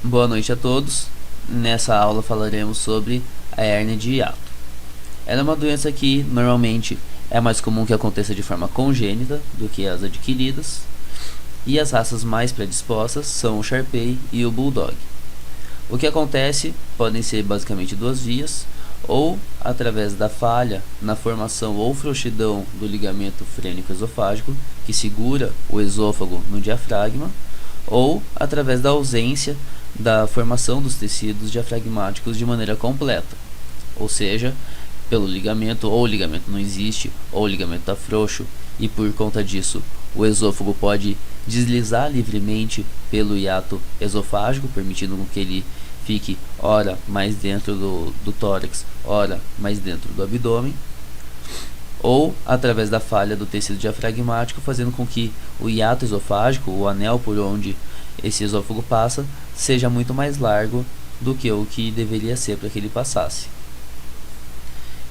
Boa noite a todos. Nessa aula falaremos sobre a hérnia de hiato. Ela é uma doença que normalmente é mais comum que aconteça de forma congênita do que as adquiridas, e as raças mais predispostas são o Shar Pei e o Bulldog. O que acontece podem ser basicamente duas vias, ou através da falha na formação ou frouxidão do ligamento frênico-esofágico, que segura o esôfago no diafragma, ou através da ausência da formação dos tecidos diafragmáticos de maneira completa, ou seja, pelo ligamento, ou o ligamento não existe, ou o ligamento está frouxo, e por conta disso o esôfago pode deslizar livremente pelo hiato esofágico, permitindo que ele fique ora mais dentro do tórax, ora mais dentro do abdômen, ou através da falha do tecido diafragmático, fazendo com que o hiato esofágico, o anel por onde esse esôfago passa, seja muito mais largo do que o que deveria ser para que ele passasse.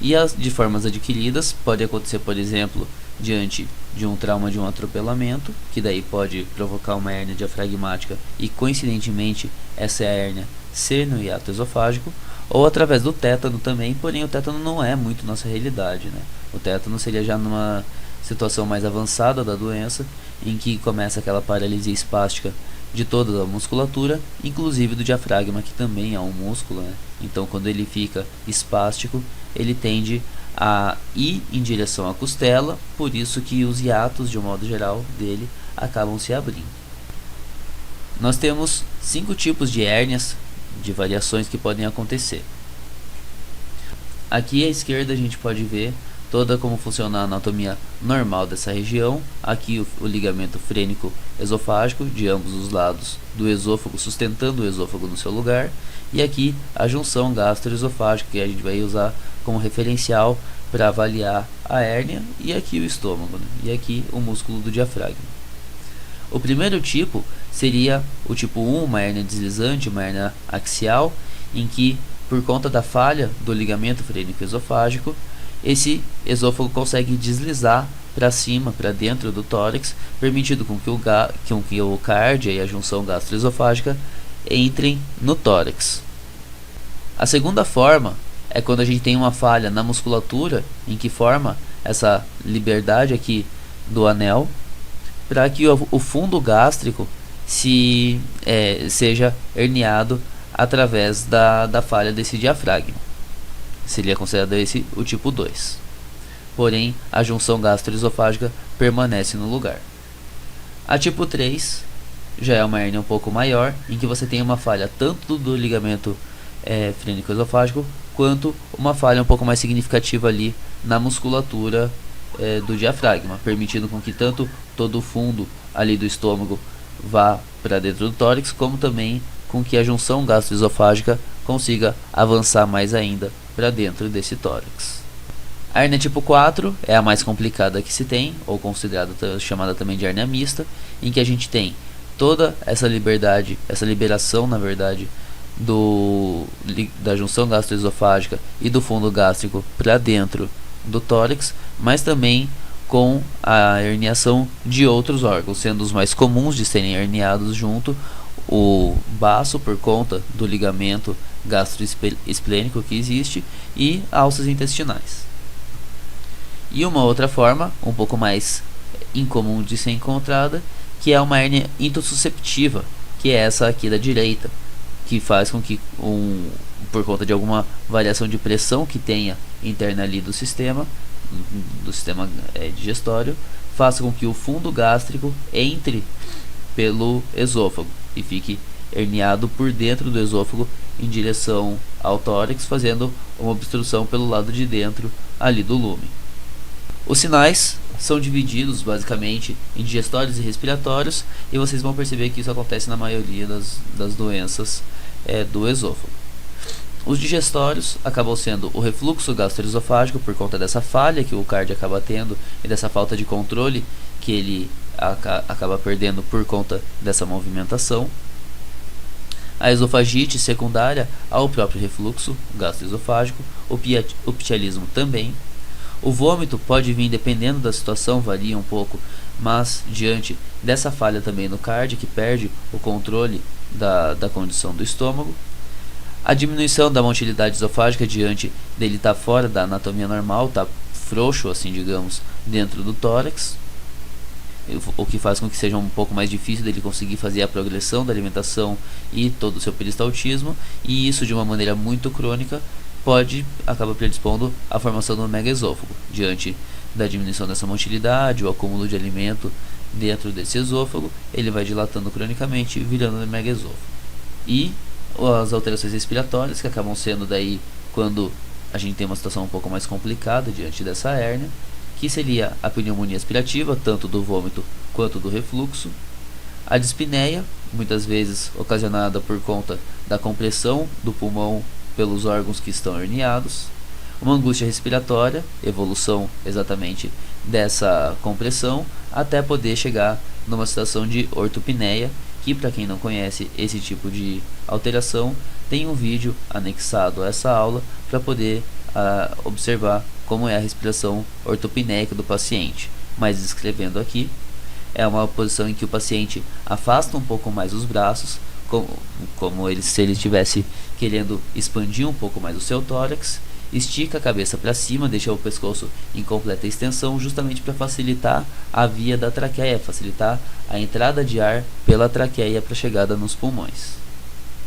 E de formas adquiridas, pode acontecer, por exemplo, diante de um trauma de um atropelamento, que daí pode provocar uma hérnia diafragmática e, coincidentemente, essa hérnia ser no hiato esofágico, ou através do tétano também, porém o tétano não é muito nossa realidade, né? O tétano seria já numa situação mais avançada da doença, em que começa aquela paralisia espástica de toda a musculatura, inclusive do diafragma, que também é um músculo, né? Então, quando ele fica espástico, ele tende a ir em direção à costela, por isso que os hiatos, de um modo geral, dele acabam se abrindo. Nós temos 5 tipos de hérnias, de variações que podem acontecer. Aqui à esquerda a gente pode ver toda como funciona a anatomia normal dessa região. Aqui o ligamento frênico esofágico de ambos os lados do esôfago, sustentando o esôfago no seu lugar, e aqui a junção gastroesofágica, que a gente vai usar como referencial para avaliar a hérnia, e aqui o estômago, né? E aqui o músculo do diafragma. O primeiro tipo seria o tipo 1, uma hérnia deslizante, uma hérnia axial, em que, por conta da falha do ligamento frênico esofágico, esse esôfago consegue deslizar para cima, para dentro do tórax, permitindo com que o cárdia e a junção gastroesofágica entrem no tórax. A segunda forma é quando a gente tem uma falha na musculatura, em que forma essa liberdade aqui do anel, para que o fundo gástrico seja herniado através da falha desse diafragma. Seria considerado esse o tipo 2. Porém, a junção gastroesofágica permanece no lugar. A tipo 3 já é uma hérnia um pouco maior, em que você tem uma falha tanto do ligamento frênico-esofágico, quanto uma falha um pouco mais significativa ali na musculatura do diafragma, permitindo com que tanto todo o fundo ali do estômago vá para dentro do tórax, como também com que a junção gastroesofágica consiga avançar mais ainda para dentro desse tórax. A hérnia tipo 4 é a mais complicada que se tem, ou considerada, chamada também de hérnia mista, em que a gente tem toda essa liberdade, essa liberação, na verdade, da junção gastroesofágica e do fundo gástrico para dentro do tórax, mas também com a herniação de outros órgãos, sendo os mais comuns de serem herniados junto o baço, por conta do ligamento gastroesplênico que existe, e alças intestinais. E uma outra forma, um pouco mais incomum de ser encontrada, que é uma hérnia intussusceptiva, que é essa aqui da direita, que faz com que, por conta de alguma variação de pressão que tenha interna ali do sistema digestório, faça com que o fundo gástrico entre pelo esôfago e fique herniado por dentro do esôfago em direção ao tórax, fazendo uma obstrução pelo lado de dentro ali do lúmen. Os sinais são divididos basicamente em digestórios e respiratórios, e vocês vão perceber que isso acontece na maioria das doenças do esôfago. Os digestórios acabam sendo o refluxo gastroesofágico, por conta dessa falha que o cardio acaba tendo e dessa falta de controle que ele acaba perdendo por conta dessa movimentação. A esofagite secundária ao próprio refluxo gastroesofágico, o pitialismo também. O vômito pode vir, dependendo da situação, varia um pouco, mas diante dessa falha também no cardio, que perde o controle da condição do estômago. A diminuição da motilidade esofágica diante dele estar fora da anatomia normal, tá frouxo, assim digamos, dentro do tórax, o que faz com que seja um pouco mais difícil dele conseguir fazer a progressão da alimentação e todo o seu peristaltismo, e isso de uma maneira muito crônica acaba predispondo à formação do megaesôfago. Diante da diminuição dessa motilidade, o acúmulo de alimento dentro desse esôfago, ele vai dilatando cronicamente, virando um megaesôfago. E as alterações respiratórias, que acabam sendo daí quando a gente tem uma situação um pouco mais complicada diante dessa hérnia, que seria a pneumonia aspirativa, tanto do vômito quanto do refluxo, a dispneia, muitas vezes ocasionada por conta da compressão do pulmão pelos órgãos que estão herniados, uma angústia respiratória, evolução exatamente dessa compressão, até poder chegar numa situação de ortopneia, que, para quem não conhece esse tipo de alteração, tem um vídeo anexado a essa aula para poder observar como é a respiração ortopneica do paciente. Mas descrevendo aqui, é uma posição em que o paciente afasta um pouco mais os braços, se ele estivesse querendo expandir um pouco mais o seu tórax, estica a cabeça para cima, deixa o pescoço em completa extensão, justamente para facilitar a via da traqueia, facilitar a entrada de ar pela traqueia para a chegada nos pulmões.